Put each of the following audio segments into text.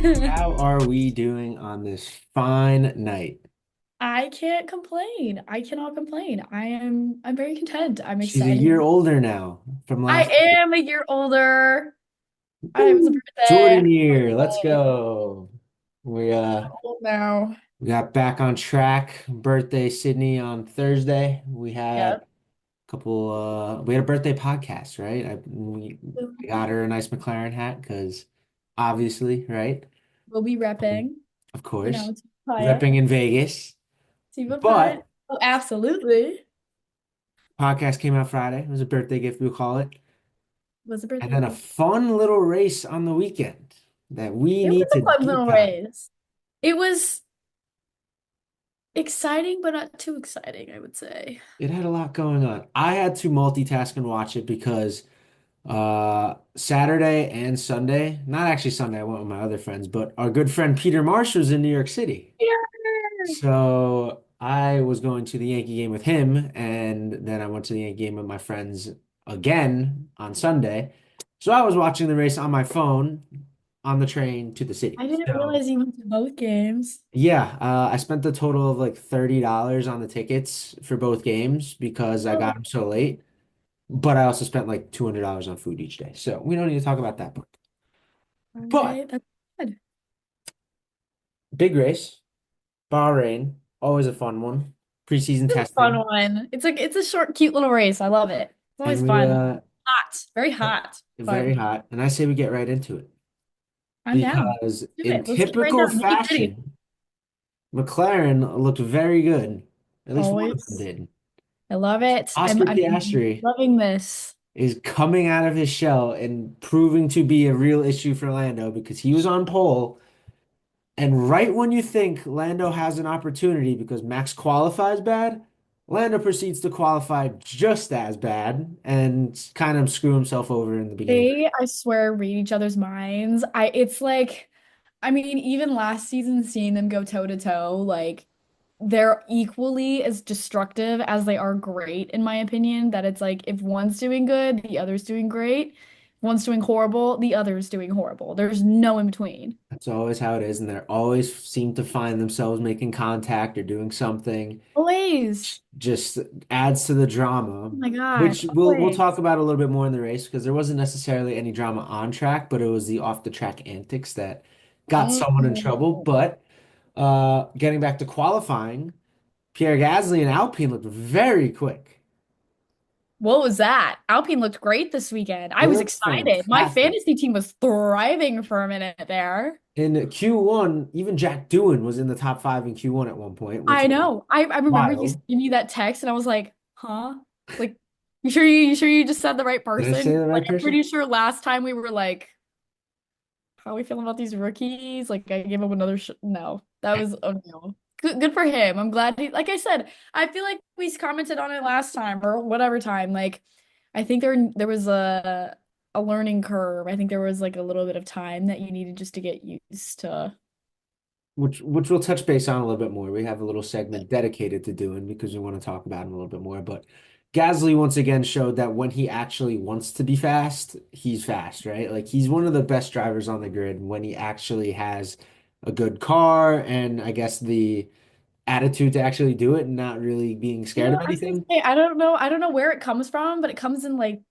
How are we doing on this fine night? I can't complain. I cannot complain. I'm very content. I'm She's a excited. year older now from I last year. am a year older. I was a Woo! birthday. Jordan year. Let's Oh, go. We uh how old now? we got back on track. Birthday Sydney on Thursday. We had a Yep. we had a birthday podcast, right? I got her a nice McLaren hat because obviously, right? We'll be Um, repping, Of course. Team Papaya. Repping in Vegas. Team Papaya. But Oh, absolutely. podcast came out Friday. It was a birthday gift, we'll call it. Was a And birthday then a gift. fun little race on the weekend that we It need was to a fun deep little dive. race. It was exciting, but not too exciting, I would say. It had a lot going on. I had to multitask and watch it because Saturday and Sunday, not actually Sunday, I went with my other friends, but our good friend Peter Marsh was in New York City. Yeah. So I was going to the Yankee game with him, and then I went to the Yankee game with my friends again on Sunday. So I was watching the race on my phone on the train to the city. I didn't So realize you went to both games. yeah, I spent a total of like $30 on the tickets for both games because I got Oh, them so late. But I also spent like $200 on food each day. So we don't need to talk about that part. But okay, that's good. big race, Bahrain, always a fun one. Preseason It's a fun testing. one. It's a short, cute little race. I love it. It's And always we fun. Hot, very hot. very Fun. hot. And I say we get right into it I'm down. because Do in it. Let's get right typical down. Nitty-gritty. fashion, McLaren looked very good. At least one of them Always. did. I love it. Oscar I'm Piastri loving this. is coming out of his shell and proving to be a real issue for Lando because he was on pole. And right when you think Lando has an opportunity because Max qualifies bad, Lando proceeds to qualify just as bad and kind of screw himself over in the beginning. They, I swear, read each other's minds. It's like, I mean, even last season, seeing them go toe to toe, like they're equally as destructive as they are great, in my opinion. That it's like if one's doing good, the other's doing great. If one's doing horrible, the other's doing horrible. There's no in between. That's always how it is, and they always seem to find themselves making contact or doing something. Always. Just adds to the drama, Oh my gosh, which we'll talk always. about a little bit more in the race because there wasn't necessarily any drama on track, but it was the off the track antics that got someone in trouble. Mm. But getting back to qualifying, Pierre Gasly and Alpine looked very quick. What was that? Alpine looked great this weekend. I They was looked excited. My fantastic. fantasy team was thriving for a minute there. In Q1, even Jack Doohan was in the top five in Q1 at one point, which I was know. I remember you wild. sending me that text and I was like, huh? Like, you sure you just said the right Did I say person? the Like, right I'm person? pretty sure last time we were like, how are we feeling about these rookies? Like, I gave him another sh no. That was oh no. Good for him. I'm glad he, like I said, I feel like we commented on it last time or whatever time. Like, I think there was a learning curve. I think there was like a little bit of time that you needed just to get used to. Which we'll touch base on a little bit more. We have a little segment dedicated to doing because we want to talk about him a little bit more. But Gasly once again showed that when he actually wants to be fast, he's fast, right? Like he's one of the best drivers on the grid when he actually has a good car and I guess the attitude to actually do it and not really being scared of I was gonna anything. say, I don't know where it comes from, but it comes in like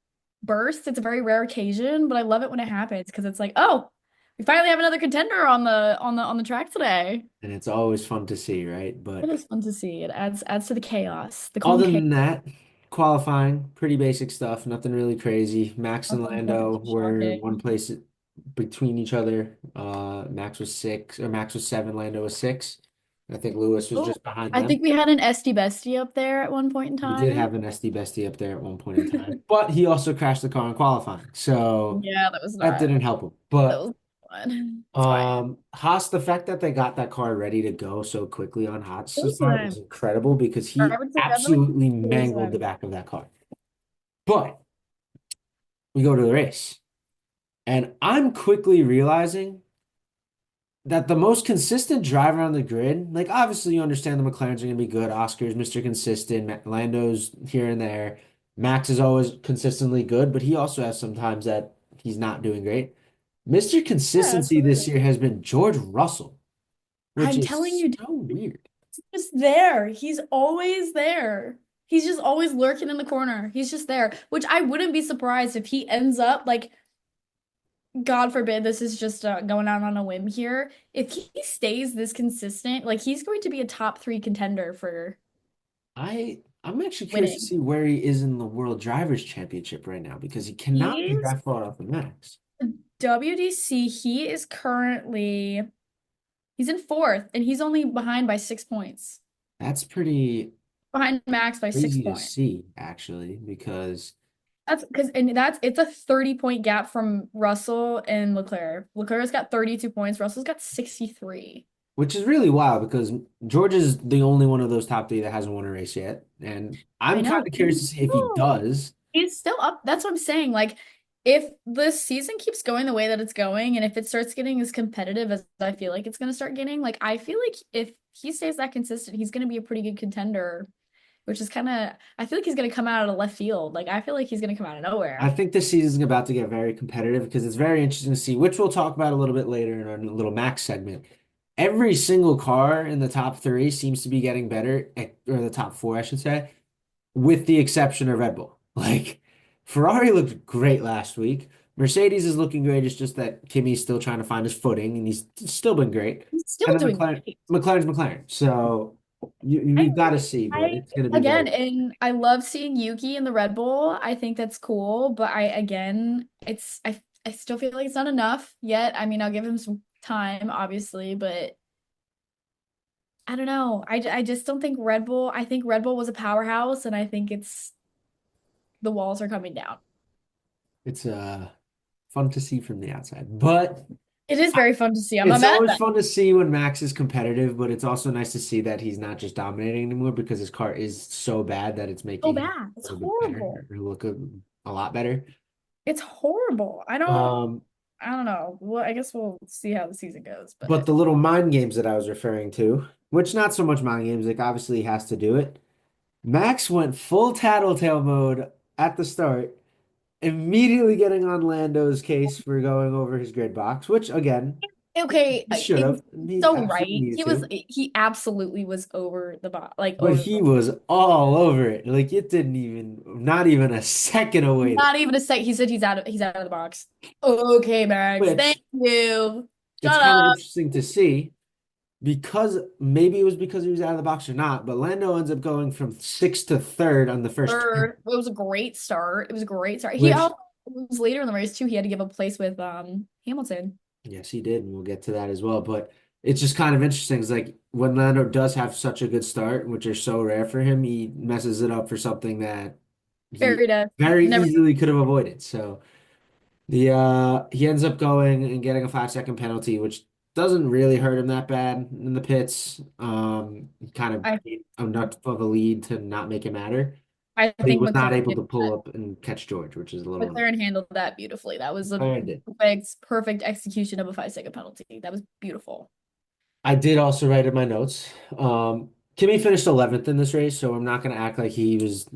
bursts. It's a very rare occasion, but I love it when it happens because it's like, oh, we finally have another contender on the track today. And it's always fun to see, right? It But is fun to see. It adds to the chaos, the calm other chaos. than that, qualifying, pretty basic stuff, nothing really crazy. Max and Nothing, nothing Lando too were one shocking. place between each other. Max was seven, Lando was six. I think Lewis was Oh, just behind I them. think we had an SD bestie up there at one point in We did time. have an SD bestie up there at one point in time, but he also crashed the car in qualifying, so Yeah, that didn't help him. that But was fun. It's fine. Haas, the fact that they got that car ready to go so quickly on Haas's Kudos to part was them. incredible because Or I he would say definitely absolutely kudos to mangled the them. back of that car. But we go to the race, and I'm quickly realizing that the most consistent driver on the grid, like obviously you understand the McLarens are going to be good. Oscar's Mr. Consistent, Lando's here and there. Max is always consistently good, but he also has sometimes that he's not doing great. Mr. Yeah, Consistency this absolutely. year has been George Russell, which I'm telling is you, so weird. he's just there. He's always there. He's just always lurking in the corner. He's just there, which I wouldn't be surprised if he ends up like, God forbid, this is just going out on a whim here. If he stays this consistent, like he's going to be a top three contender for I'm actually curious to winning. see where he is in the World Drivers' Championship right now because he cannot be He's that far off the max. WDC, he is currently he's in fourth and he's only behind by 6 points. That's pretty Behind Max by six crazy to points. see, actually, because That's because and that's it's a 30-point gap from Russell and Leclerc. Leclerc's got 32 points, Russell's got 63. which is really wild because George is the only one of those top three that hasn't won a race yet, and I I'm kind know. of curious to see if he does. He's still up. That's what I'm saying. Like, if the season keeps going the way that it's going, and if it starts getting as competitive as I feel like it's going to start getting, like, I feel like if he stays that consistent, he's going to be a pretty good contender, which is kind of, I feel like he's going to come out of left field. Like, I feel like he's going to come out of I nowhere. think this season is about to get very competitive because it's very interesting to see, which we'll talk about a little bit later in our little max segment. Every single car in the top three seems to be getting better, or the top four, I should say, with the exception of Red Bull. Like Ferrari looked great last week. Mercedes is looking great. It's just that Kimi's still trying to find his footing, and he's still been great. He's still And then doing great. McLaren's McLaren. So I we've got to see, but I it's going to be again, very. and I love seeing Yuki in the Red Bull. I think that's cool, but I again, I still feel like it's not enough yet. I mean, I'll give him some time, obviously, but I don't know. I just don't think Red Bull. I think Red Bull was a powerhouse, and I think it's the walls are coming down. It's fun to see from the outside, but It is very fun to see. I'm not it's mad at always that. fun to see when Max is competitive. But it's also nice to see that he's not just dominating anymore because his car is so bad that it's So making him bad. It's a little bit better horrible. or look a lot better. It's horrible. Um, I don't know. Well, I guess we'll see how the season goes, But but the little mind games that I was referring to, which not so much mind games, like obviously he has to do it. Max went full tattletale mode at the start, immediately getting on Lando's case for going over his grid box, which again, okay, he should it's have. He so absolutely right. needed to. He absolutely was over the bot, like But over he was all over it. Like it didn't even, not even a second away. not even a sec. He said he's out of the box. Okay, Max. Thank Which you. it's Shut kind of up. interesting to see because maybe it was because he was out of the box or not, but Lando ends up going from sixth to third on the first turn, Third. It was a great start. It was a great start. He which also was later in the race too. He had to give a place with Hamilton. yes, he did, and we'll get to that as well. But it's just kind of interesting. It's like when Lando does have such a good start, which are so rare for him, he messes it up for something that he Very dead. very Never. easily could have avoided. So he ends up going and getting a 5 second penalty, which doesn't really hurt him that bad in the pits. He kind of I gained enough of a lead to not make it matter. I But he think was not McLaren able did to pull that. up and catch George, which is a little McLaren handled that beautifully. That was a unfair. perfect execution of a 5 second penalty. That was beautiful. I did also write in my notes. Kimi finished 11th in this race, so I'm not going to act like he was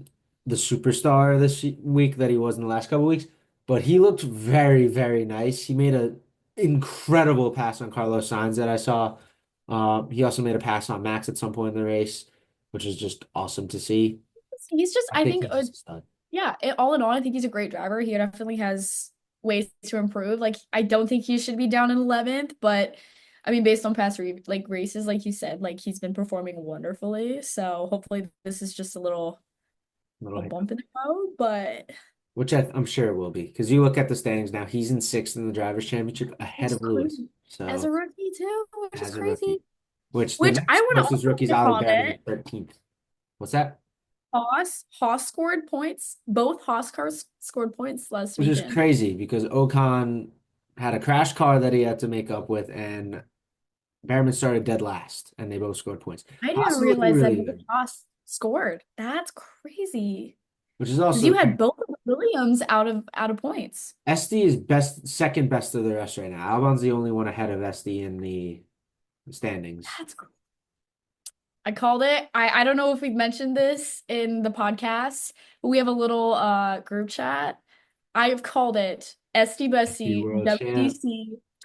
the superstar this week that he was in the last couple weeks, but he looked very, very nice. He made an incredible pass on Carlos Sainz that I saw. He also made a pass on Max at some point in the race, which is just awesome to see. He's just, I I think think, he's just a stud. yeah, all in all, I think he's a great driver. He definitely has ways to improve. Like, I don't think he should be down in 11th, but I mean, based on past races, like you said, like he's been performing wonderfully. So hopefully this is just Little a hiccup. bump in the road, but Which I'm sure it will be, because you look at the standings now, he's in sixth in the Drivers' Championship ahead which of is Lewis. crazy. As a So rookie too, which is as a crazy. rookie. Which the Which I next want to closest also rookie is make a Ollie Berman comment. at 13th. What's that? Haas scored points. Both Haas cars scored points last Which is weekend. crazy because Ocon had a crash car that he had to make up with, and Berman started dead last, and they both scored points. I didn't Haas is looking realize really that both good, Haas scored. That's crazy. which is Because also you had both of the Williams out of points. SD is best, second best of the rest right now. Albon's the only one ahead of SD in the standings. That's I called it. I don't know if we've mentioned this in the podcast, but we have a little group chat. I've called it. Esti The Bessie world champ. WTC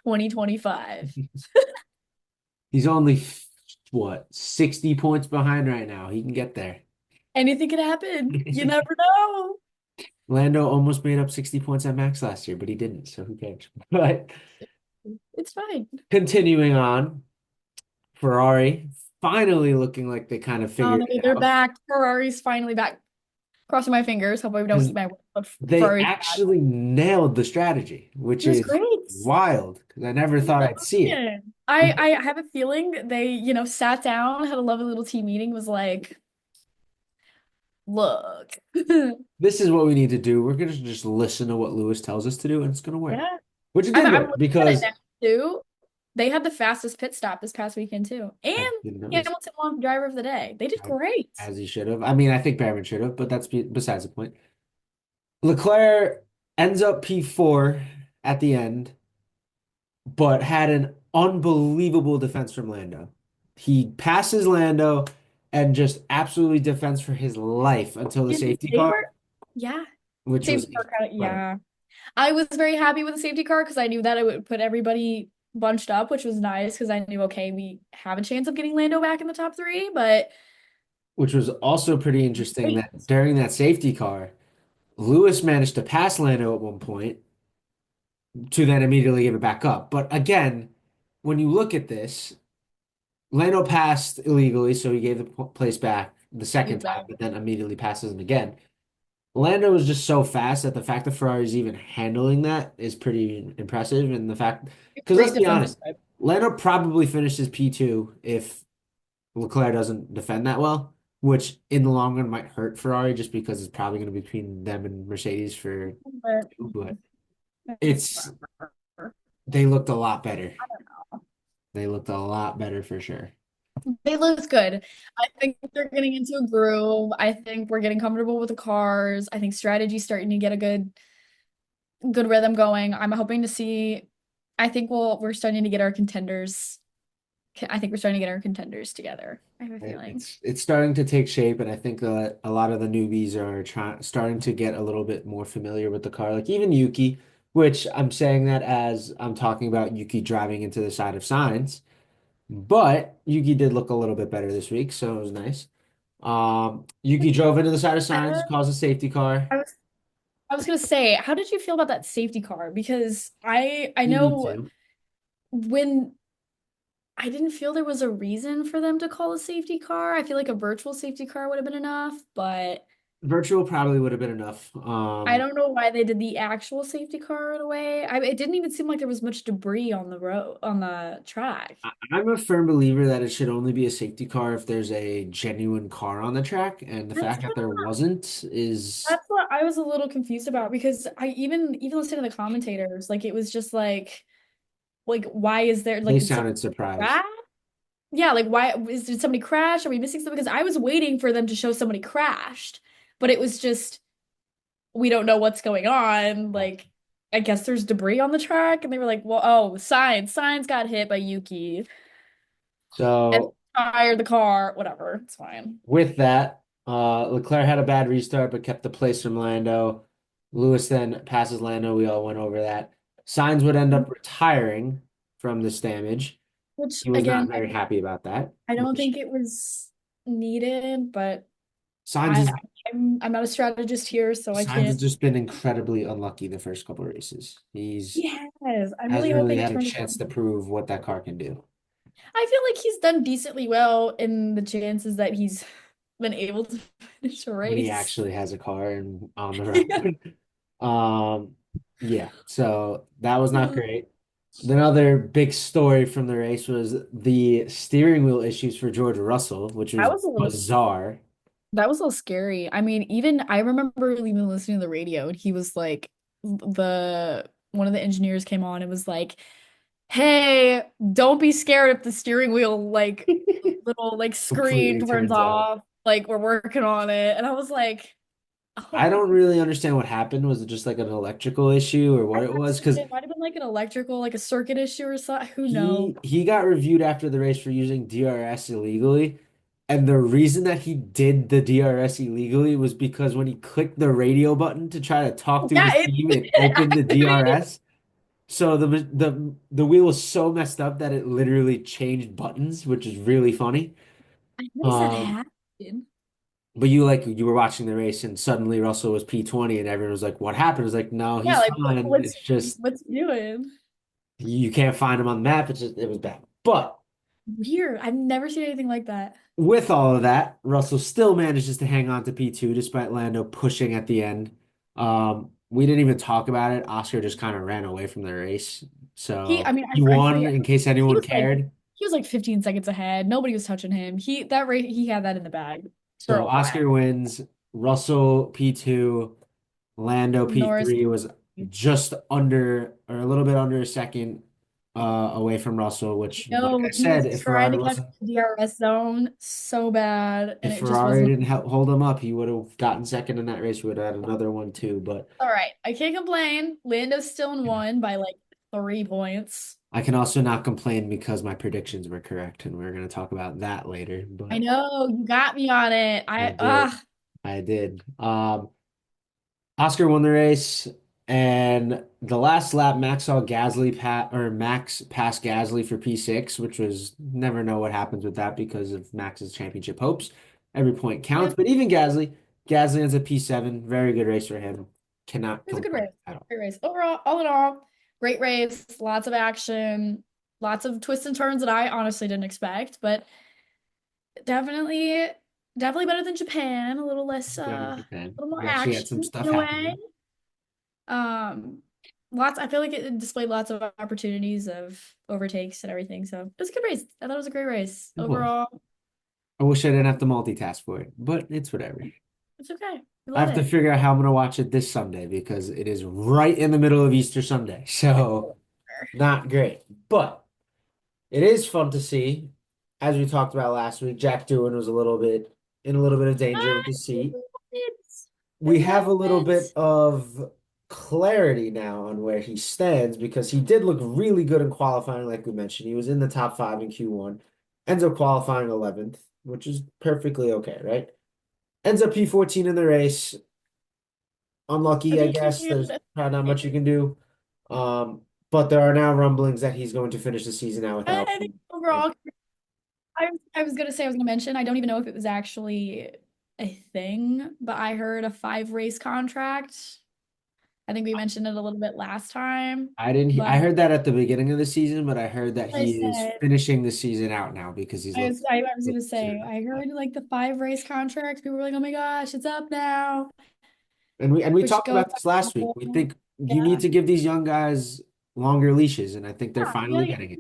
2025. He's only what, 60 points behind right now. He can get there. Anything could happen. You never know. Lando almost made up 60 points at Max last year, but he didn't, so who cares? But It's fine. continuing on, Ferrari finally looking like they kind of figured it They're out back. Ferrari's finally back. Crossing my fingers. Hope I don't because eat my words, but they Ferrari's back. actually nailed the strategy, which It was is great. wild because I never thought I'd see it. I have a feeling they, sat down, had a lovely little team meeting, was like, look. This is what we need to do. We're gonna just listen to what Lewis tells us to do, and it's gonna work. Yeah. Which it I'm did I'm work looking at it because now too. They had the fastest pit stop this past weekend too. And I didn't notice Hamilton won driver of the day. They did as, great. as he should have. I mean, I think Behrman should have, but that's besides the point. Leclerc ends up P4 at the end, but had an unbelievable defense from Lando. He passes Lando and just absolutely defends for his life until the And safety they car, were, yeah. which was Safety car kind of, incredible. yeah. I was very happy with the safety car because I knew that it would put everybody bunched up, which was nice because I knew, okay, we have a chance of getting Lando back in the top three, but Which was also pretty interesting great. that during that safety car, Lewis managed to pass Lando at one point to then immediately give it back up. But again, when you look at this, Lando passed illegally, so he gave the place back the second time, Exactly. but then immediately passes him again. Lando was just so fast that the fact that Ferrari's even handling that is pretty impressive. And the fact, because let's Great be defensive honest, side. Lando probably finishes P2 if Leclerc doesn't defend that well, which in the long run might hurt Ferrari just because it's probably going to be between them and Mercedes for But two. But it's they looked a lot better. They looked a lot better for sure. they look good. I think they're getting into a groove. I think we're getting comfortable with the cars. I think strategy's starting to get a good rhythm going. I'm hoping to see. I think we're starting to get our contenders. I think we're starting to get our contenders together. I have a feeling. It's starting to take shape, and I think a lot of the newbies are starting to get a little bit more familiar with the car. Like even Yuki, which I'm saying that as I'm talking about Yuki driving into the side of Sainz, but Yuki did look a little bit better this week, so it was nice. Yuki drove into the side of Sainz, caused a safety car. I was I was gonna say, how did you feel about that safety car? Because I You need know to. when I didn't feel there was a reason for them to call a safety car. I feel like a virtual safety car would have been enough, but Virtual probably would have been enough. I don't know why they did the actual safety car right away. It didn't even seem like there was much debris on the road on the track. I'm a firm believer that it should only be a safety car if there's a genuine car on the track, and the That's fact that what there wasn't is that's what I was a little confused about because I even listening to the commentators, like it was just like why is there they like did somebody sounded surprised. crash? Yeah, like did somebody crash? Are we missing something? Because I was waiting for them to show somebody crashed, but it was just we don't know what's going on. Like I guess there's debris on the track, and they were like, "Well, oh, signs got hit by Yuki and So fired the car. Whatever, it's fine." with that, Leclerc had a bad restart but kept the place from Lando. Lewis then passes Lando. We all went over that. Sainz would end up retiring from this damage. Which He was not again, very happy about that, I don't which think it was needed, but Sainz I is I'm not a strategist here, so I Sainz has can't. just been incredibly unlucky the first couple of races. Yes, I'm really Hasn't really hoping it had a turns chance to around. prove what that car can do. I feel like he's done decently well in the chances that he's been able to finish a When he race. actually has a car and on the Yeah. road. Um, yeah, so that was not great. Another big story from the race was the steering wheel issues for George Russell, which I was was a little bizarre. That was a little scary. I mean, even I remember even listening to the radio and he was like the one of the engineers came on and was like, "Hey, don't be scared if the steering wheel little screen Completely turns turns off. off. Like we're working on it." And I was like, I "Oh, don't really understand what happened. Was it just like an electrical issue or I what it was? questioned Because it. Might have been like an electrical, like a circuit issue or something. Who knows?" he got reviewed after the race for using DRS illegally. And the reason that he did the DRS illegally was because when he clicked the radio button to try to talk to Yeah, his it team, did it opened the activate. DRS. So the wheel was so messed up that it literally changed buttons, which is really funny. How does that Um, happen? but you were watching the race and suddenly Russell was P20 and everyone was like, "What happened?" It was like, "No, Yeah, he's like fine. It's just what's he doing? you can't find him on the map. It's just it was bad." But Weird. I've never seen anything like that. with all of that, Russell still manages to hang on to P2 despite Lando pushing at the end. We didn't even talk about it. Oscar just kind of ran away from the race. I So mean, he I won forget. in case He anyone was like cared. he was like 15 seconds ahead. Nobody was touching him. That rate he had that in the bag for So a while. Oscar wins, Russell P2, Lando Norris, P3 was just under or a little bit under a second away from Russell, which, like I no, he said, was trying to catch the DRS zone so bad, and if it just Ferrari wasn't. didn't hold him up, he would have gotten second in that race. We would have had another one too. But All right, I can't complain. Lando's still in yeah. one by like 3 points. I can also not complain because my predictions were correct, and we're going to talk about that later. I But know you got me on it. I did, I did. Oscar won the race, and the last lap, Max passed Gasly for P6, which was never know what happens with that because of Max's championship hopes. Every point Yeah, counts, but even Gasly ends at P7. Very good race for him. Cannot it was a good complain race. at all. Great race. Overall, all in all, great race. Lots of action, lots of twists and turns that I honestly didn't expect, but definitely, definitely better than Japan. A little less, Better than a Japan. little more We actually had action some stuff in a way. happening. Um, lots. I feel like it displayed lots of opportunities of overtakes and everything. So it was a good race. I thought it was a great race It was. overall. I wish I didn't have to multitask for it, but it's whatever. It's okay. We I love have to it. figure out how I'm going to watch it this Sunday because it is right in the middle of Easter Sunday. So, not great. But it is fun to see. As we talked about last week, Jack Doohan was a little bit of danger with I the seat. love it. I We have love a little bit it. of clarity now on where he stands because he did look really good in qualifying, like we mentioned. He was in the top five in Q1, ends up qualifying 11th, which is perfectly okay, right? Ends up P14 in the race. I Unlucky, I think he guess. There's did. probably not much you can do. But there are now rumblings that he's going to finish the season out with I think Alpine. And overall, I was gonna say I was gonna mention. I don't even know if it was actually a thing, but I heard a 5 race contract. I think we mentioned it a little bit last time, I but heard that at the beginning of the season, but I heard that I he is said finishing the season out now because he's I was gonna say looking. I heard like the 5 race contract. People were like, "Oh my gosh, it's up now," And we which talked goes about this last week. We think you need yeah, to give these young guys longer leashes, and I think they're yeah. finally getting it.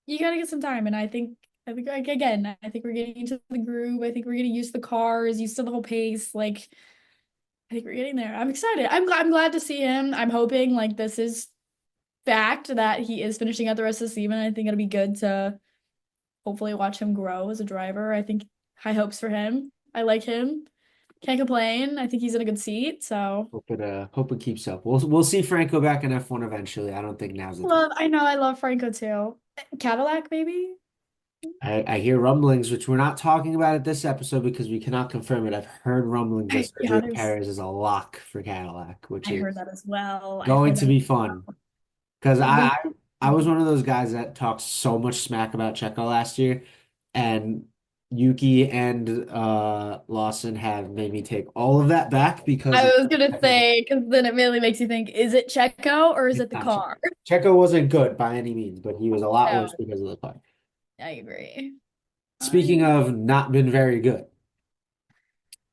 You gotta get some time, and I think like again, I think we're getting into the groove. I think we're getting used to the cars, used to the whole pace. Like I think we're getting there. I'm excited. I'm glad to see him. I'm hoping like this is fact that he is finishing out the rest of the season. I think it'll be good to hopefully watch him grow as a driver. I think high hopes for him. I like him. Can't complain. I think he's in a good seat. So Hope it keeps up. We'll see Franco back in F1 eventually. I don't think now's the time. I know I love Franco too. Cadillac, maybe? I hear rumblings, which we're not talking about at this episode because we cannot confirm it. I've heard rumblings that Yeah, Sergio Perez is a lock for Cadillac, which I is heard that as well. I've going heard to that as be fun. well. Because It'll be I was one of those guys that talked so much smack about Checo last year, and Yuki and Lawson have made me take all of that back because I it's was gonna say, because then it really makes you think, is it Checo or is it the not Checo. car? Checo wasn't good by any means, but he was a lot No, worse because of the car. I agree. I Speaking agree. of not been very good,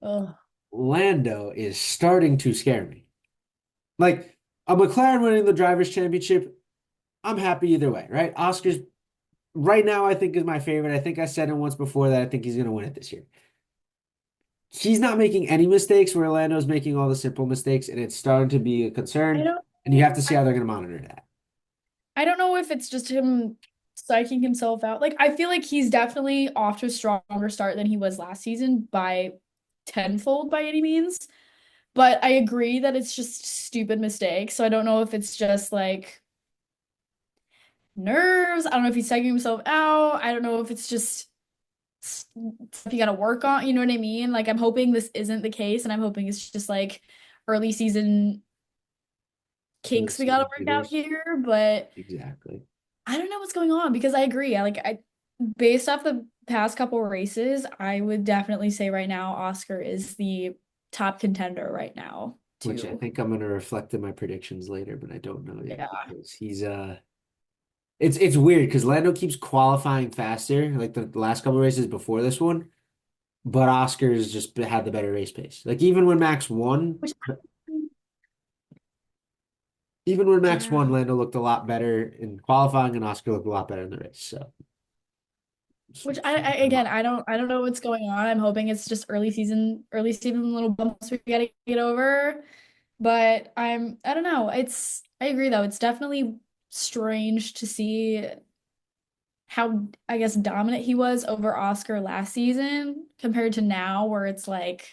Oh, Lando is starting to scare me. Like a McLaren winning the Drivers' Championship, I'm happy either way, right? Oscar's right now, I think is my favorite. I think I said it once before that I think he's going to win it this year. He's not making any mistakes where Orlando's making all the simple mistakes, and it's starting to be a I concern. don't And you have to see how they're going to monitor that. I don't know if it's just him psyching himself out. Like I feel like he's definitely off to a stronger start than he was last season by tenfold by any means. But I agree that it's just stupid mistakes. So I don't know if it's just like nerves. I don't know if he's psyching himself out. I don't know if it's just stuff you got to work on. You know what I mean? Like I'm hoping this isn't the case, and I'm hoping it's just like early season Early kinks we got to season work out jitters. here. But Exactly. I don't know what's going on because I agree. I based off the past couple races, I would definitely say right now Oscar is the top contender right now Which I too. think I'm going to reflect in my predictions later, but I don't know yet Yeah. because he's it's weird because Lando keeps qualifying faster, like the last couple races before this one, but Oscar's just had the better race pace. Like Which even when Max won, yeah. Lando looked a lot better in qualifying, and Oscar looked a lot better in the race. So Which I again I don't know what's going on. I'm hoping it's just early season little bumps we gotta get over. But I don't know. I agree though. It's definitely strange to see how I guess dominant he was over Oscar last season compared to now where it's like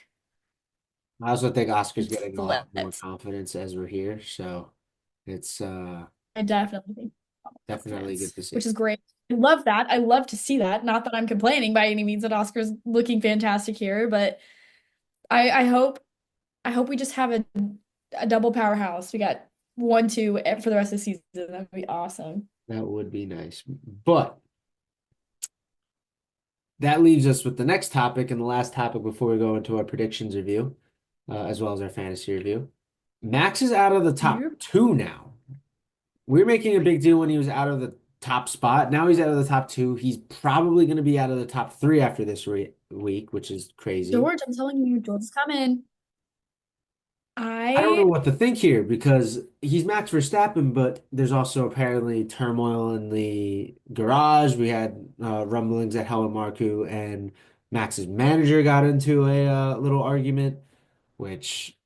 I also think Oscar's it's getting a lot more flipped. confidence as we're here. So it's I definitely think definitely good confidence, to which see. is great. I love that. I love to see that. Not that I'm complaining by any means that Oscar's looking fantastic here, but I hope we just have a double powerhouse. We got 1, 2 for the rest of the season. That would be awesome. That would be nice. But that leaves us with the next topic and the last topic before we go into our predictions review, as well as our fantasy review. Max is out of the top You two now. We are making a big deal when he was out of the top spot. Now he's out of the top two. He's probably going to be out of the top three after this week, which is crazy. George, I'm telling you, George is coming. I don't know I what to think here because he's Max Verstappen, but there's also apparently turmoil in the garage. We had rumblings at Helmut Marko and Max's manager got into a little argument, which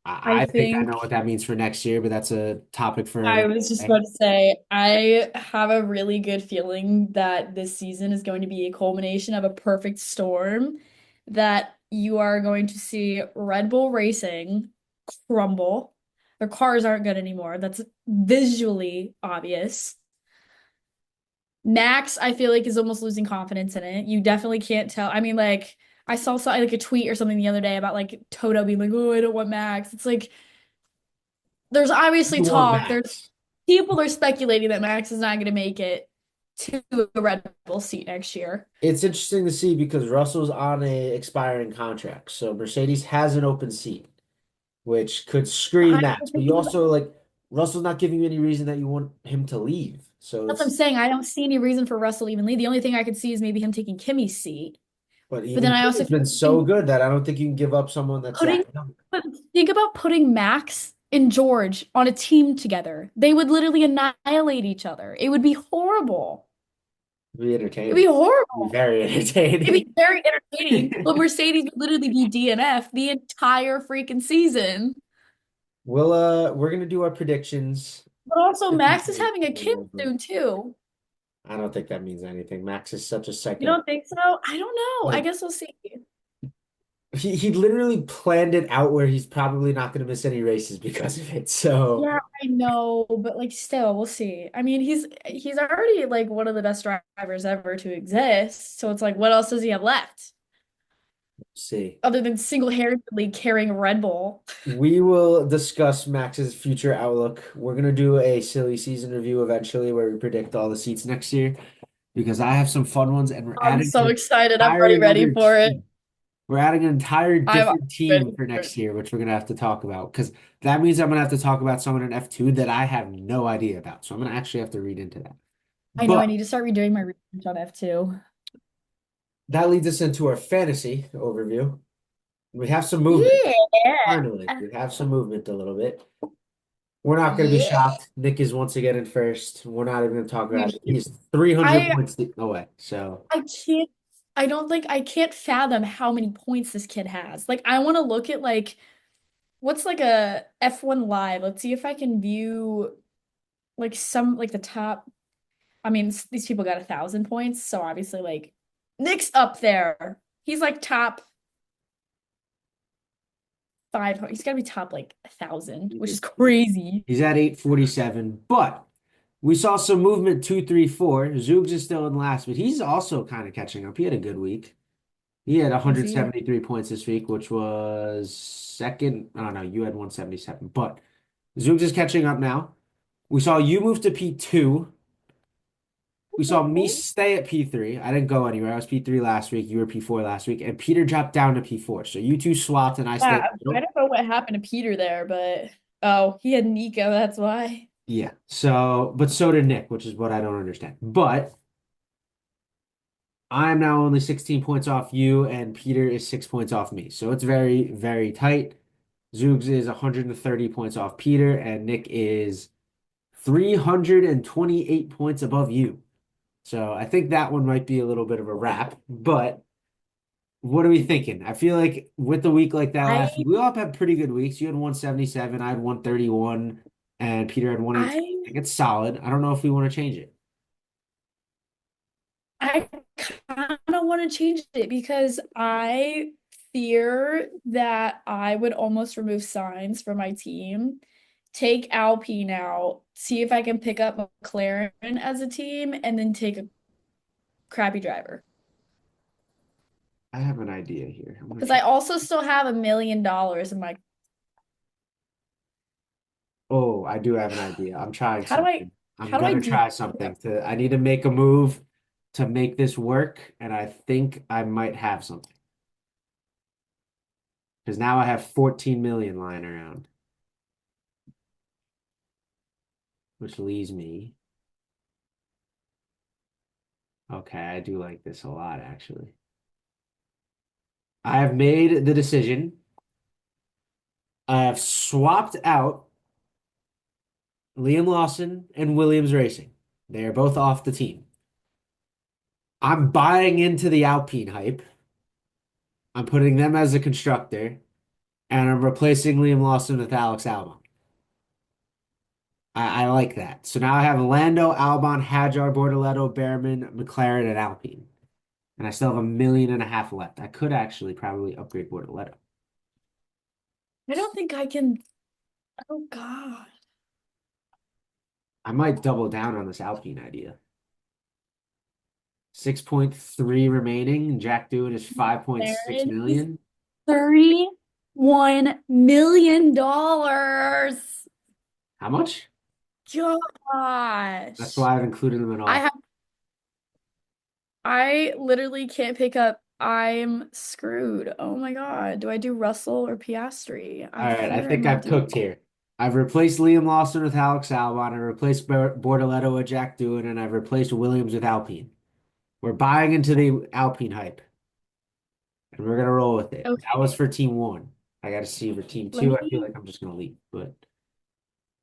I I think I know what think that means for next year, but that's a topic for I another was just day. about to say, I have a really good feeling that this season is going to be a culmination of a perfect storm, that you are going to see Red Bull Racing crumble. Their cars aren't good anymore. That's visually obvious. Max, I feel like, is almost losing confidence in it. You definitely can't tell. I mean, like, I saw like a tweet or something the other day about like Toto being like, "Oh, I don't want Max." It's like there's obviously You want talk. There's Max. people are speculating that Max is not going to make it to a Red Bull seat next year. It's interesting to see because Russell's on a expiring contract, so Mercedes has an open seat, which could screen I'm Max. But you thinking about, also like Russell's not giving you any reason that you want him to leave. So that's what I'm it's saying. I don't see any reason for Russell to even lead. The only thing I could see is maybe him taking Kimmy's seat. but But then even I also Kimmy's feel been like so good that I don't think you can give up someone that's putting that young. but think about putting Max and George on a team together. They would literally annihilate each other. It would be horrible. It'd be It'd be entertaining. It'd be horrible. very It'd be entertaining. very entertaining, but Mercedes would literally be DNF the entire freaking season. We're gonna do our predictions. But also, This is Max is very having a kid cool, but soon too. I don't think that means anything. Max is such a You psycho. don't think so? I don't know. I Like guess we'll see. he literally planned it out where he's probably not gonna miss any races because of it. So Yeah, I know, but like still, we'll see. I mean, he's already like one of the best drivers ever to exist. So it's like, what else does he have left see. other than single-handedly carrying a Red Bull? We will discuss Max's future outlook. We're gonna do a silly season review eventually where we predict all the seats next year because I have some fun ones and we're I'm adding so an excited. I'm entire already ready another for it. team. We're adding an entire I'm different ready team for for it. next year, which we're gonna have to talk about because that means I'm gonna have to talk about someone in F2 that I have no idea about. So I'm gonna actually have to read into that. I know I But need to start redoing my research on F2. that leads us into our fantasy overview. We have some movement. Yeah. Finally, we have some movement a little bit. We're not going to be Yeah. shocked. Nick is once again in first. We're not even going to talk about Dude, it. He's 300 I points away. So I can't I don't think I can't fathom how many points this kid has. Like I want to look at like what's like a F1 live. Let's see if I can view like some like the top. I mean, these people got 1,000 points, so obviously like Nick's up there. He's like top five. He's got to be top like 1,000, which is crazy. he's at 847. But We saw some movement 2, 3, 4. Zoogs is still in last, but he's also kind of catching up. He had a good week. He had Is he? 173 points this week, which was second. I don't know. You had 177, but Zoogs is catching up now. We saw you move to P2. We saw me stay at P3. I didn't go anywhere. I was P3 last week. You were P4 last week, and Peter dropped down to P4. So you two swapped, and I stayed Yeah, in the I middle. don't know what happened to Peter there, but oh, he had Nico, that's why. Yeah. So, but so did Nick, which is what I don't understand. But I'm now only 16 points off you, and Peter is 6 points off me. So it's very, very tight. Zoogs is 130 points off Peter, and Nick is 328 points above you. So I think that one might be a little bit of a wrap, but what are we thinking? I feel like with a week like that I last week, we all had pretty good weeks. You had 177, I had 131, and Peter had 118. I I think it's solid. I don't know if we want to change it. I kind of want to change it because I fear that I would almost remove signs from my team, take Alpine out, see if I can pick up McLaren as a team, and then take a crappy driver. I have an idea here. I'm gonna Because I try. also still have $1 million in my. Oh, I do have an idea. I'm trying How do I something. I'm how do I gonna do try something that? to, I need to make a move to make this work, and I think I might have something. Because now I have 14 million lying around, which leaves me. Okay, I do like this a lot, actually. I have made the decision. I have swapped out Liam Lawson and Williams Racing. They are both off the team. I'm buying into the Alpine hype. I'm putting them as a constructor, and I'm replacing Liam Lawson with Alex Albon. I like that. So now I have Lando, Albon, Hadjar, Bortoleto, Behrman, McLaren, and Alpine. And I still have 1.5 million left. I could actually probably upgrade Bortoleto. I don't think I can. Oh God. I might double down on this Alpine idea. 6.3 remaining. Jack doing is 5.6 Aaron is million. $31 million. How much? That's Gosh. why I've included them in I all. have I literally can't pick up. I'm screwed. Oh my God. Do I do Russell or Piastri? All I right, I fear I think might I've do. cooked here. I've replaced Liam Lawson with Alex Albon. I replaced Bortoleto with Jack Doohan, and I've replaced Williams with Alpine. We're buying into the Alpine hype, and we're gonna roll with it. That was Okay. for team one. I got to see for team Let two. I feel me like I'm just gonna leave, but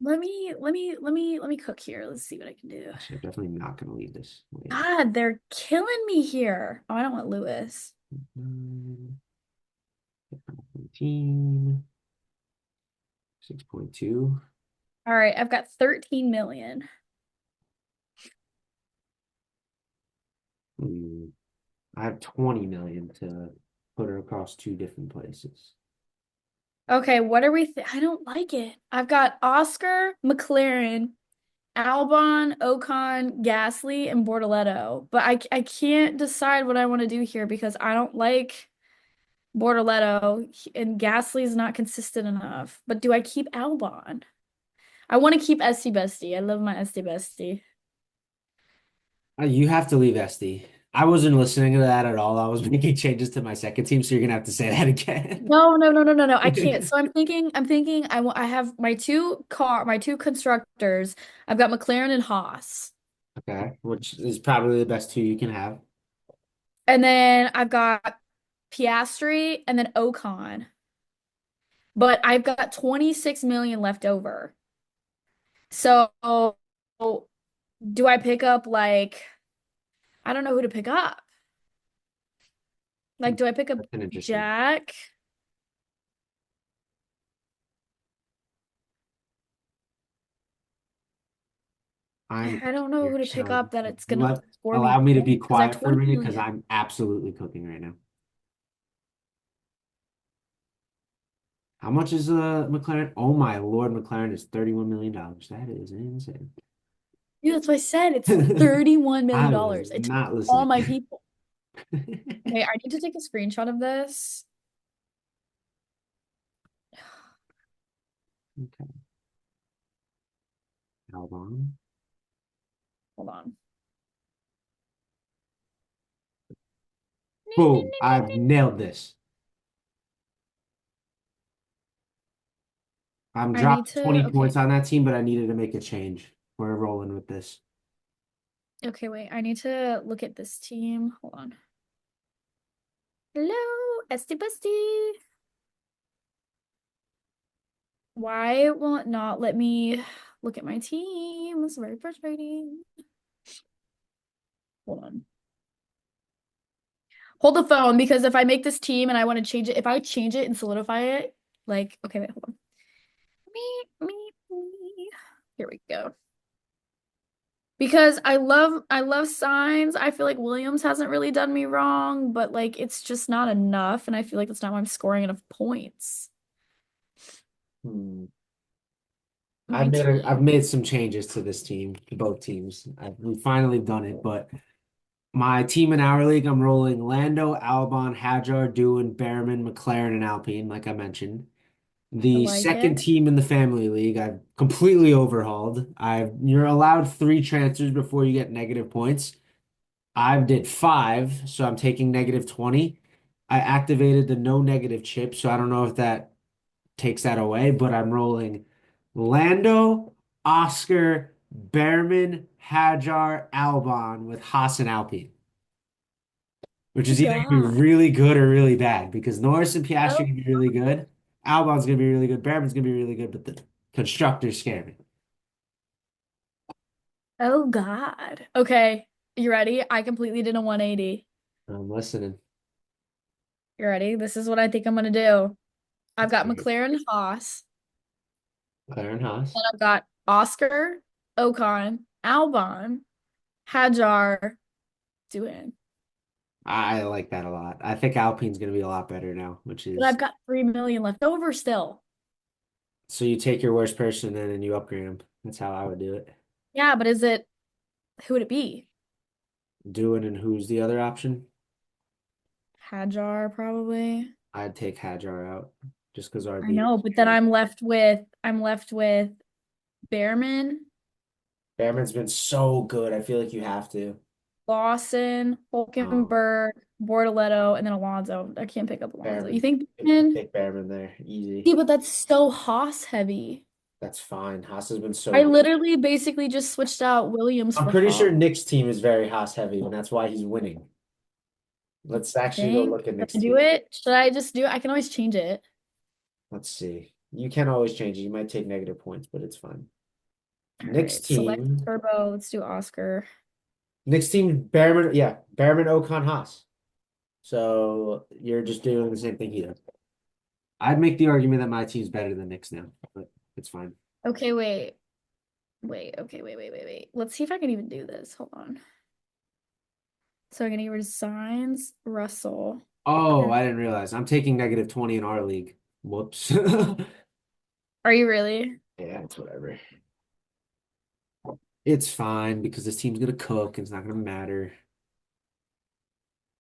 let me cook here. Let's see what I can do. actually, I'm definitely not gonna leave this. Wait. God, they're killing me here. Oh, I don't want Lewis. Mm, Team 6.2. All right, I've got 13 million. I have 20 million to put her across two different places. Okay, what are we I don't like it. I've got Oscar, McLaren, Albon, Ocon, Gasly, and Bortoleto. But I can't decide what I want to do here because I don't like Bortoleto and Gasly's not consistent enough. But do I keep Albon? I want to keep Esty Bestie. I love my Esty Bestie. You have to leave SD. I wasn't listening to that at all. I was making changes to my second team, so you're gonna have to say that again. No, no, no, no, no, no. I can't. So I'm thinking I have my two constructors. I've got McLaren and Haas. Okay, which is probably the best two you can have. And then I've got Piastri and then Ocon. But I've got 26 million left over. So do I pick up like I don't know who to pick up. Like do I pick up That's an interesting. Jack? I'm I don't know here, who to pick so up that it's gonna let score me allow me to be points because I have quiet for a 20 minute because million. I'm absolutely cooking right now. How much is McLaren? Oh my Lord, McLaren is $31 million. That is insane. Yeah, that's what I said. It's $31 million I was dollars. It took not all listening. my people. Okay, I need to take a screenshot of this. Okay, Albon. Hold on. Boom, I've nailed this. I'm I need dropping to, 20 okay. points on that team, but I needed to make a change. We're rolling with this. Okay, wait. I need to look at this team. Hold on. Hello, Esty Busty. Why will it not let me look at my team? This is very frustrating. Hold on. Hold the phone because if I make this team and I want to change it, if I change it and solidify it, like, okay, wait, hold on. Me. Here we go. Because I love signs. I feel like Williams hasn't really done me wrong, but like it's just not enough, and I feel like that's not why I'm scoring enough points. Hmm. My I've team. made some changes to this team, to both teams. We've finally done it, but my team in our league, I'm rolling Lando, Albon, Hadjar, Doohan, Behrman, McLaren, and Alpine, like I mentioned. I The like it. second team in the family league, I've completely overhauled. You're allowed three transfers before you get negative points. I did five, so I'm taking negative 20. I activated the no negative chip, so I don't know if that takes that away, but I'm rolling Lando, Oscar, Behrman, Hadjar, Albon with Haas and Alpine, which Oh is either going to be God. really good or really bad because Norris and Piastri are Oh, going to be really good. Albon's going to be really good. Behrman's going to be really good, but the constructors scare me. oh God. Okay. You ready? I completely did a 180. I'm listening. You ready? This is what I think I'm gonna do. I've Let's got hear it. McLaren Haas, McLaren Haas. and I've got Oscar, Ocon, Albon, Hadjar, Doohan. I like that a lot. I think Alpine's going to be a lot better now, which But I've is got 3 million left over still. so you take your worst person then and you upgrade them. That's how I would do it. Yeah, but who would it be? Doing and who's the other option? Hadjar, probably. I'd take Hadjar out just because I RB know, is but then scary. I'm left with Behrman, Behrman's been so good. I feel like you have to. Lawson, Oh, Hulkenberg, Bortoletto, and then Alonso. I can't pick up Alonso. You Behrman. think Behrman? Take Behrman there. See, Easy. but that's so Haas heavy. That's fine. Haas has been so I good. literally basically just switched out Williams I'm for pretty sure Haas. Nick's team is very Haas heavy, and that's why he's winning. Let's I actually go think. look at Should Nick's I do team. it? Should I just do it? I can always change it. Let's see. You can always change it. You might take negative points, but it's fine. All Nick's right. Select team. turbo. Let's do Oscar. Nick's team, Behrman, yeah, Behrman, Ocon, Haas. So you're just doing the same thing he does. I'd make the argument that my team's better than Nick's now, but it's fine. Okay, wait. Wait. Okay, wait. Let's see if I can even do this. Hold on. So I'm gonna get rid of Signs, Russell. Oh, And I didn't realize. I'm taking negative 20 in our league. Whoops. are you really? Yeah, it's whatever. It's fine because this team's gonna cook and it's not gonna matter.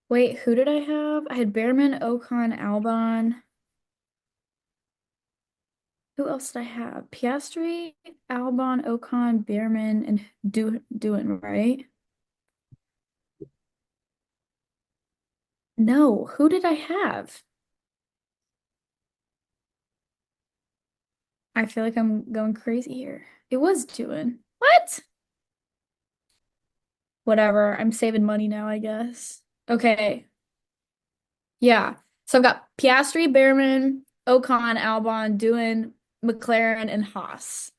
Wait, who did I have? I had Behrman, Ocon, Albon. Who else did I have? Piastri, Albon, Ocon, Behrman, and Doohan, right? No, who did I have? I feel like I'm going crazy here. It was Doohan. What? Whatever. I'm saving money now, I guess. Okay. Yeah. So I've got Piastri, Behrman, Ocon, Albon, Doohan, McLaren, and Haas.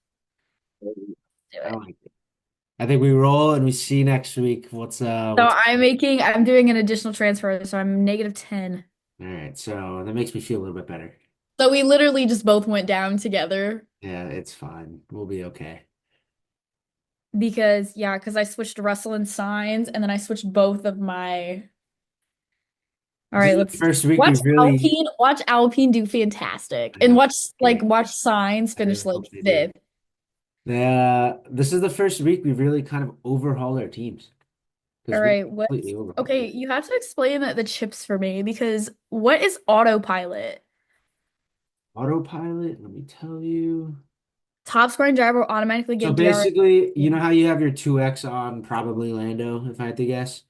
Do I it. like it. I think we roll and we see next week So what's I'm doing an additional transfer, so I'm negative 10. all right. So that makes me feel a little bit better. So we literally just both went down together Yeah, it's fine. We'll be okay. because I switched Russell and Signs and then I switched both of my. All This right, is the let's first week we really Watch Alpine do fantastic I and know. watch Great. watch Signs I finish really like hope they do. fifth. This is the first week we've really kind of overhauled our teams All because we right, what? completely overhauled Okay, them. you have to explain the chips for me because what is autopilot? Autopilot, let me tell you. Top scoring driver will automatically So get DRS. basically, you know how you have your 2x on probably Lando, if I had to guess?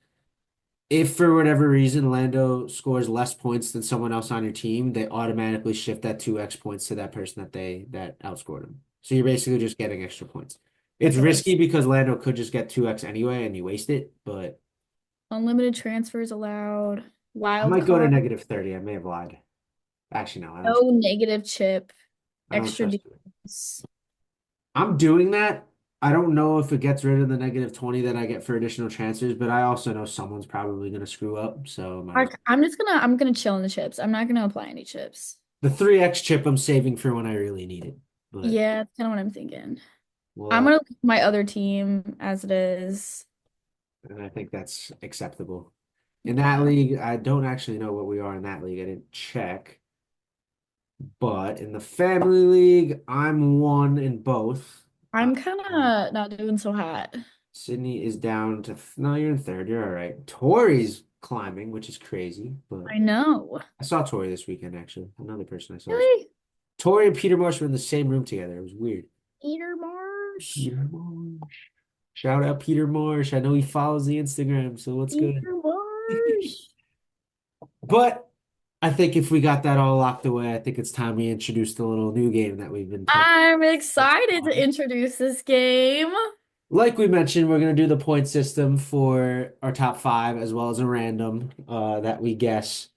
If for whatever reason Lando scores less points than someone else on your team, they automatically shift that 2x points to that person that outscored him. So you're basically just getting extra points. It's Okay, risky because Lando could just get 2x anyway and you waste it, but unlimited transfers allowed. I Wild might go to card. -30. I may have lied. Actually, no, No negative chip. I don't Extra trust you. DRS. I'm doing that. I don't know if it gets rid of the -20 that I get for additional transfers, but I also know someone's probably going to screw up, so might as I'm gonna chill in the chips. I'm not gonna apply any chips. the 3x chip I'm saving for when I really need it. But Yeah, that's kind of what I'm thinking. I'm well, gonna leave my other team as it is. and I think that's acceptable. In that Yeah. league, I don't actually know what we are in that league. I didn't check. But in the family league, I'm one in both. I'm kind Um, of not doing so hot. Sydney is down to no, you're in third. You're all right. Tori's climbing, which is crazy, but I know. I saw Tori this weekend actually. Another person I saw this. Really? Tori and Peter Marsh were in the same room together. It was weird. Peter Marsh. Peter Marsh. Shout out Peter Marsh. I know he follows the Instagram, so what's good? Peter Marsh. But I think if we got that all locked away, I think it's time we introduce the little new game that we've been playing. I'm That's excited to fun. introduce this game. Like we mentioned, we're going to do the point system for our top five as well as a random that we guess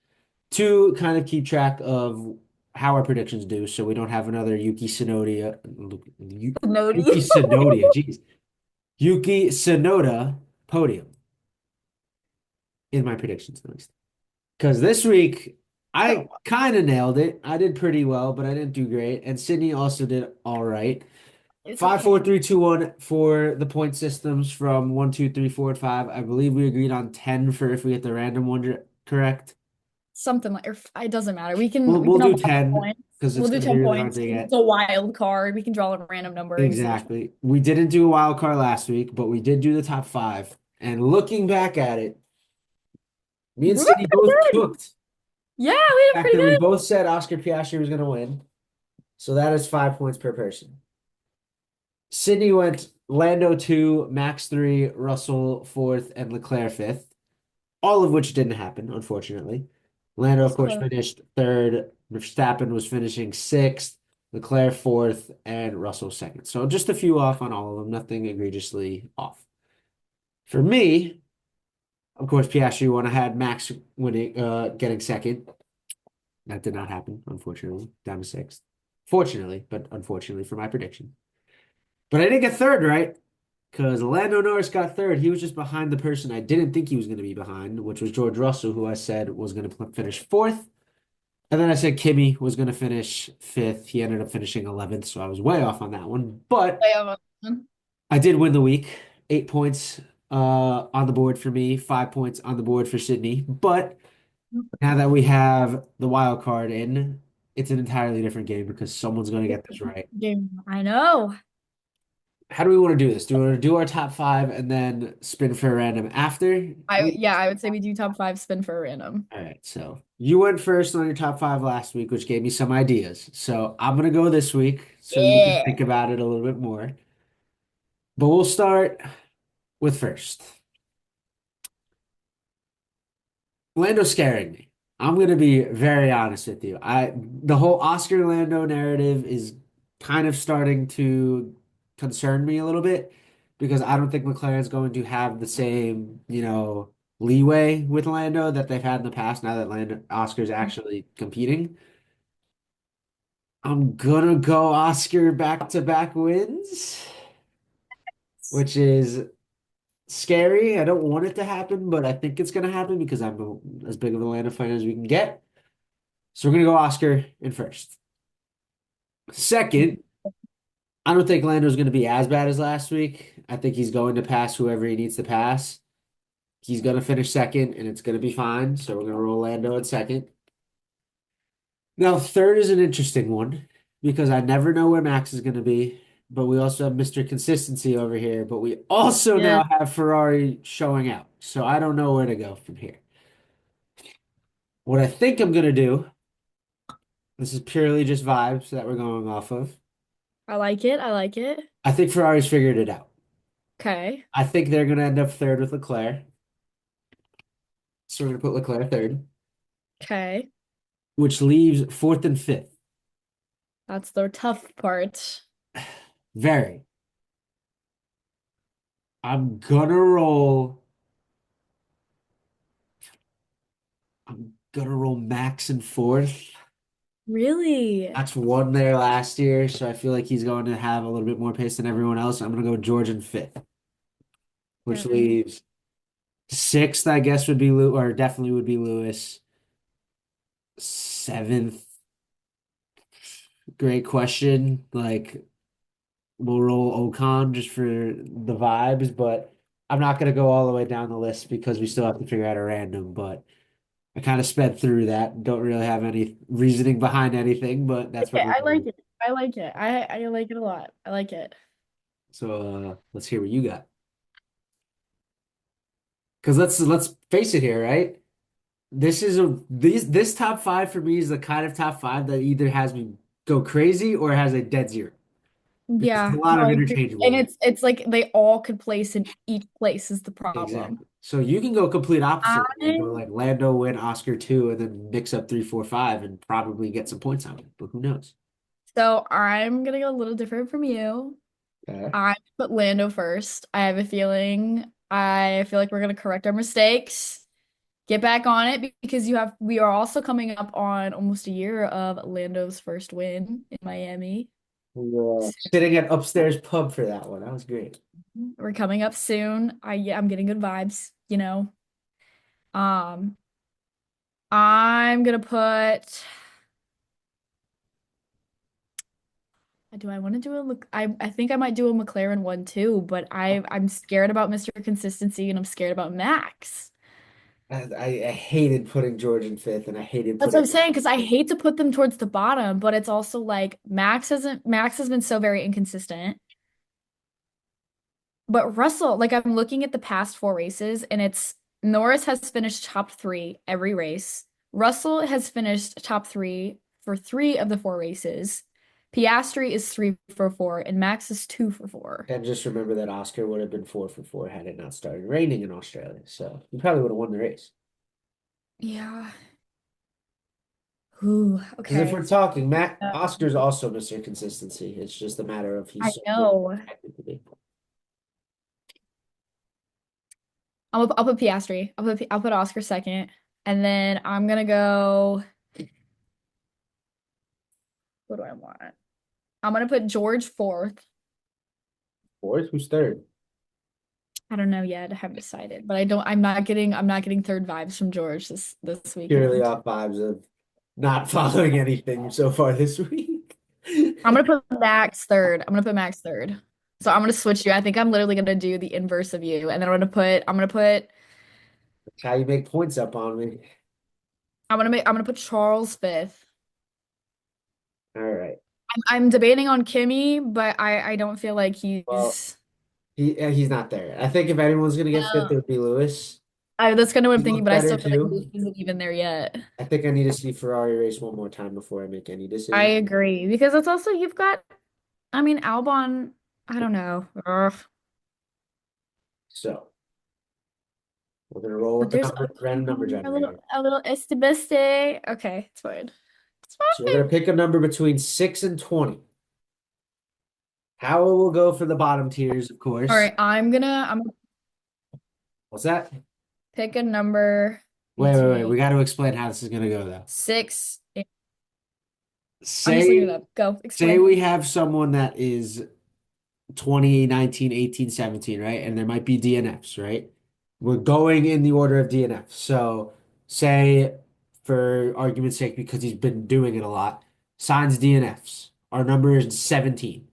to kind of keep track of how our predictions do so we don't have another Noti. Yuki Tsunoda, jeez. Yuki Tsunoda podium in my predictions at least. Because this week I kind of nailed it. I did pretty well, but I didn't do great. And Sydney also did all right. It's Five, four, okay. three, two, one for the point systems from one, two, three, four, and five. I believe we agreed on 10 for if we get the random one correct. Something like, or it doesn't matter. We We'll can we we'll can have do 10 points. because We'll it's do going to be 10 really hard points. to It's get. a wild card. We can draw a random number and see which one. Exactly. We didn't do a wild card last week, but we did do the top five. And looking back at it, me and We were Sydney pretty both good. cooked. Yeah, we did Back pretty then, we good. both said Oscar Piastri was going to win. So that is 5 points per person. Sydney went Lando 2, Max 3, Russell 4th, and Leclerc 5th, all of which didn't happen, unfortunately. Lando, It's of course, close. finished 3rd. Verstappen was finishing 6th, Leclerc 4th, and Russell 2nd. So just a few off on all of them, nothing egregiously off. For me, of course, Piastri won. I had Max winning, getting 2nd. That did not happen, unfortunately, down to 6th. Fortunately, but unfortunately for my prediction. But I didn't get 3rd right because Lando Norris got 3rd. He was just behind the person I didn't think he was going to be behind, which was George Russell, who I said was going to finish 4th. And then I said Kimmy was going to finish 5th. He ended up finishing 11th, so I was way off on that one. But Yeah, I did win the week. 8 points on the board for me, 5 points on the board for Sydney. But now that we have the wild card in, it's an entirely different game because someone's going to get this right. game. I know. How do we want to do this? Do we want to do our top five and then spin for a random after we? I would say we do top five spin for a random. All right, so you went first on your top five last week, which gave me some ideas. So I'm gonna go this week so you can Yeah. think about it a little bit more. But we'll start with first. Lando scaring me. I'm gonna be very honest with you. The whole Oscar Lando narrative is kind of starting to concern me a little bit because I don't think McLaren's going to have the same, leeway with Lando that they've had in the past now that Oscar's actually competing. I'm gonna go Oscar back-to-back wins, which is scary. I don't want it to happen, but I think it's gonna happen because as big of a Atlanta fan as we can get. So we're gonna go Oscar in first. Second, I don't think Lando's gonna be as bad as last week. I think he's going to pass whoever he needs to pass. He's gonna finish second, and it's gonna be fine. So we're gonna roll Lando at second. Now, third is an interesting one because I never know where Max is gonna be. but we also have Mr. Consistency over here, but we also Yeah, now have Ferrari showing out. So I don't know where to go from here. What I think I'm gonna do, this is purely just vibes that we're going off of. I like it. I like it. I think Ferrari's figured it out. Okay. I think they're gonna end up third with Leclerc. So we're gonna put Leclerc third, Okay. which leaves fourth and fifth. That's the tough part. Very. I'm gonna roll. I'm gonna roll Max in fourth. Really? Max won there last year, so I feel like he's going to have a little bit more pace than everyone else. I'm gonna go George in fifth, which Okay. leaves sixth, I guess would be Lew or definitely would be Lewis. Seventh, great question. Like we'll roll Ocon just for the vibes, but I'm not gonna go all the way down the list because we still have to figure out a random. But I kind of sped through that. Don't really have any reasoning behind anything, but that's what Okay, we're I like doing. it. I like it. I like it a lot. I like it. So let's hear what you got. Because let's face it here, right? This top five for me is the kind of top five that either has me go crazy or has a dead zero. Because there's Yeah, a lot no, of I agree. And interchangeable. it's like they all could place in each place is the problem. Exactly. So you can go complete opposite and go I like Lando win Oscar two and then mix up three, four, five and probably get some points on it. But who knows? so I'm gonna go a little different from you. Okay. I put Lando first. I have a feeling I feel like we're gonna correct our mistakes, get back on it because we are also coming up on almost a year of Lando's first win in Miami. Yeah. Sitting at upstairs pub for that one. That was great. We're coming up soon. Yeah, I'm getting good vibes, you know. Um, I'm gonna put. Do I want to do a look? I think I might do a McLaren one too, but I'm scared about Mr. Consistency and I'm scared about Max. I hated putting George in fifth and I hated That's what putting I'm saying because I hate to put them towards the bottom, but it's also like Max has been so very inconsistent. But Russell, like I'm looking at the past four races, and it's Norris has finished top three every race. Russell has finished top three for three of the four races. Piastri is three for four, and Max is two for four. and just remember that Oscar would have been four for four had it not started raining in Australia. So you probably would have won the race. Yeah. Ooh, Because if okay. we're talking, Matt Uh, Oscar's also Mr. Consistency. It's just a matter of I he's so good know. technically. I'll put Piastri. I'll put Oscar second, and then I'm gonna go. What do I want? I'm gonna put George fourth. Fourth, who's third? I don't know yet. I haven't decided, but I'm not getting third vibes from George this Purely weekend. off vibes of not following anything so far this week. I'm gonna put Max third. I'm gonna put Max third. So I'm gonna switch you. I think I'm literally gonna do the inverse of you, and then That's how you make points up on me. I'm gonna put Charles fifth. All right. I'm debating on Kimmy, but I don't feel like Well, he's. he's not there. I think if anyone's gonna get fifth, it would be Lewis. That's kind of what I'm He thinking, looked but I better still feel like too. Luke isn't even there yet. I think I need to see Ferrari race one more time before I make any I decision. agree because it's also you've got. I mean, Albon. I don't know. Ugh. So we're gonna roll But with the there's number random number generator. a little estibeste. Okay, it's fine. It's So we're fine. gonna pick a number between 6 and 20. How it will go for the bottom tiers, of All course. right, I'm gonna What's that? pick a number Wait. between We got to explain how this is gonna go though. six. I'm just looking it Say up. Go say explain. we have someone that is 2019, 18, 17, right? And there might be DNFs, right? We're going in the order of DNF. So say for argument's sake, because he's been doing it a lot, signs DNFs. Our number is 17.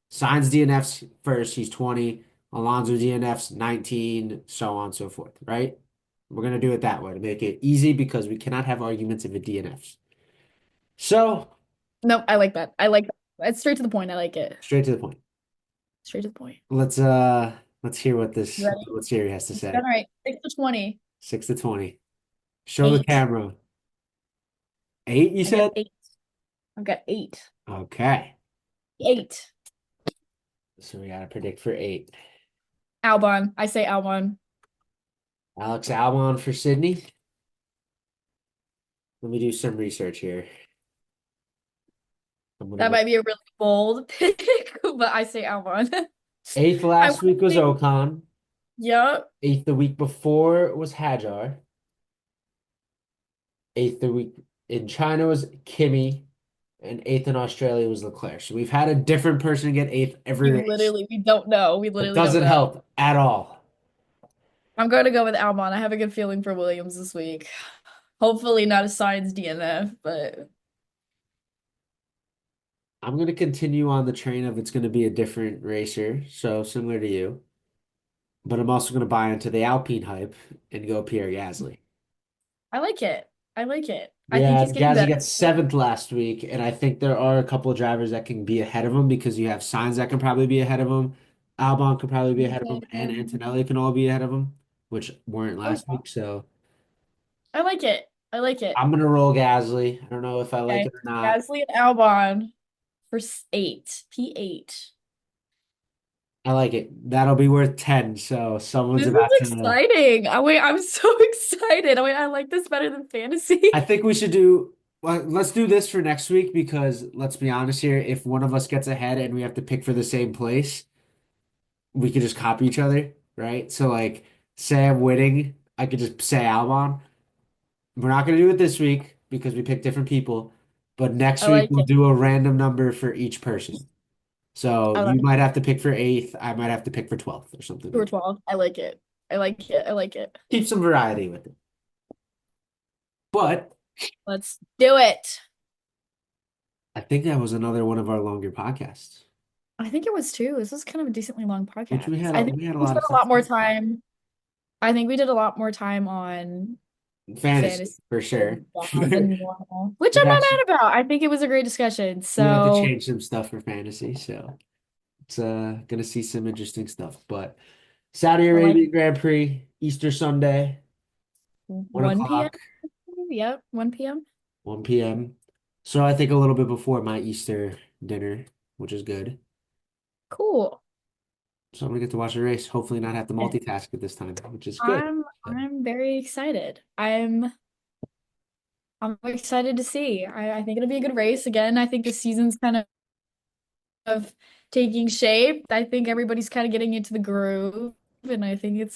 Signs DNFs first, he's 20. Alonso DNFs 19, so on and so forth, right? We're gonna do it that way to make it easy because we cannot have arguments if it DNFs. So No, I like that. I like that. It's straight to the point. I like it. straight to the point. Straight to the point. Let's hear what You this ready? what Siri has to All say. right. 6 to 20. 6 to 20. Show the 8. camera. 8, you I got said? 8. I've got 8. Okay. 8. So we gotta predict for 8. Albon. I say Albon. Alex Albon for Sydney. Let me do some research here. I'm gonna That look. might be a really bold pick, but I say Albon. Eighth I last want week was to. Ocon. Yep. Eighth the week before was Hajar. Eighth the week in China was Kimi. And eighth in Australia was Leclerc. So we've had a different person get eighth every race. We don't know. We That literally don't doesn't know. help at all. I'm going to go with Albon. I have a good feeling for Williams this week. Hopefully not a Sainz DNF, but I'm going to continue on the train of it's going to be a different racer, so similar to you. But I'm also going to buy into the Alpine hype and go Pierre Gasly. I like it. I like it. I think Yeah, he's getting Gasly better. got seventh last week, and I think there are a couple of drivers that can be ahead of him because you have Sainz that can probably be ahead of him. Albon could probably be ahead of him, and Antonelli can all be ahead of him, which weren't last week. So I like it. I like it. I'm gonna roll Gasly. I don't know if I like Okay. it or not. Gasly and Albon for 8. P8. I like it. That'll be worth 10. So someone's This is about to. exciting. Oh wait, I'm so excited. Oh wait, I like this better than I fantasy. think we should do. Well, let's do this for next week because let's be honest here. If one of us gets ahead and we have to pick for the same place, we could just copy each other, right? So like, say I'm winning, I could just say Albon. We're not gonna do it this week because we picked different people, but next I week like we'll it. do a random number for each person. So I you like might have to pick for eighth, I might have to pick for 12th or something 2 or like that. 12. I like it. I like it. I like it. Keep some variety with it. But Let's do it. I think that was another one of our longer podcasts, I think it was too. This was kind of a decently long which podcast. I think we had a we lot spent of a stuff lot to more talk about. time. I think we did a lot more time on Fantasy fantasy for sure. than normal, which We've I'm not actually mad about. I think it was a great discussion. we had to So change some stuff for fantasy, so it's gonna see some interesting stuff. But Saudi I like Arabian Grand Prix, Easter Sunday, 1 1 p.m. o'clock, Yep, 1 p.m. 1 p.m. So I think a little bit before my Easter dinner, which is good. Cool. So I'm gonna get to watch a race. Hopefully not have to And multitask at this time, which is good. So, I'm very excited. I'm excited to see. I think it'll be a good race. Again, I think the season's kind of taking shape. I think everybody's kind of getting into the groove, and I think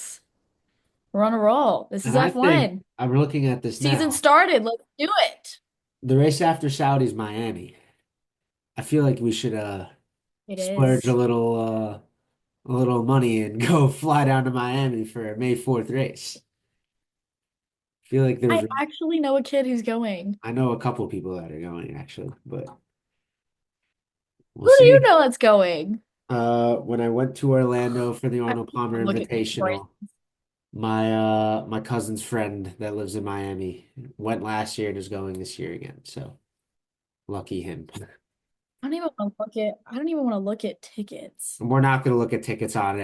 we're on a roll. This is and I think F1. I'm looking at this Season now. started. Let's do it. The race after Saudi is Miami. I feel like we should It splurge is. a little money and go fly down to Miami for a May 4th race. I feel like I actually know a kid who's going. I know a couple people that are going actually, but we'll Who do you see. know that's going? When I went to Orlando for the I Arnold Palmer look at Brand. Invitational, my cousin's friend that lives in Miami went last year and is going this year again. So lucky him. I don't even want to look at tickets. We're not going to look at tickets on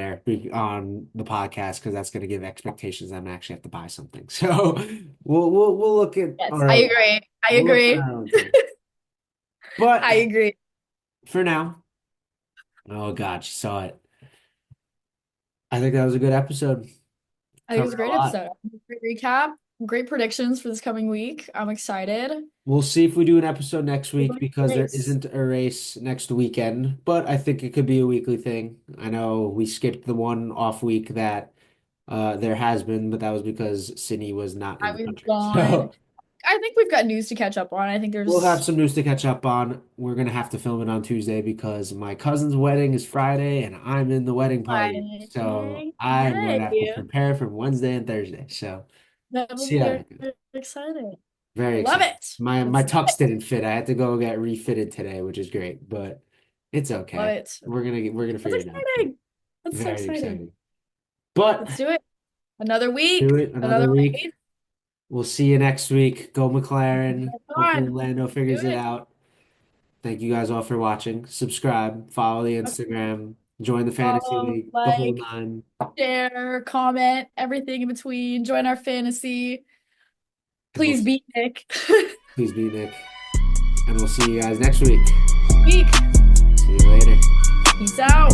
on the podcast because that's going to give expectations. I'm actually have to buy something. So we'll look at Yes, I our agree. I we'll look at agree. our own thing. But I agree. for now, oh God, she saw it. I think that was a good episode. I think it was a Covered a great lot. episode. Great recap. Great predictions for this coming week. I'm excited. We'll see if we do an episode next We're week going to because there race. isn't a race next weekend, but I think it could be a weekly thing. I know we skipped the one off week that there has been, but that was because Sydney was not in I the was country. gone. So I think we've got news to catch up on. I think we'll have there's some news to catch up on. We're gonna have to film it on Tuesday because my cousin's wedding is Friday and I'm in the wedding party. So Friday. I'm going to have to Yay. prepare for Wednesday and Thursday. So That will see be how very that goes. exciting. I Very love excited. it. My Let's do tux it. didn't fit. I had to go get refitted today, which is great, but it's Love okay. it. We're gonna That's figure it out. exciting. That's so Very exciting. exciting. But Let's do it. Another do week. it Another another week. race. We'll see you next week. Go McLaren. Hopefully On. Lando Do figures it it. out. Thank you guys all for watching. Subscribe, follow the Okay. Instagram. Join the fantasy Follow, league, the whole like, nine. share, comment, everything in between. Join our fantasy. And Please beat Nick. please be Nick. And we'll see you guys next week. Week. See you later. Peace out.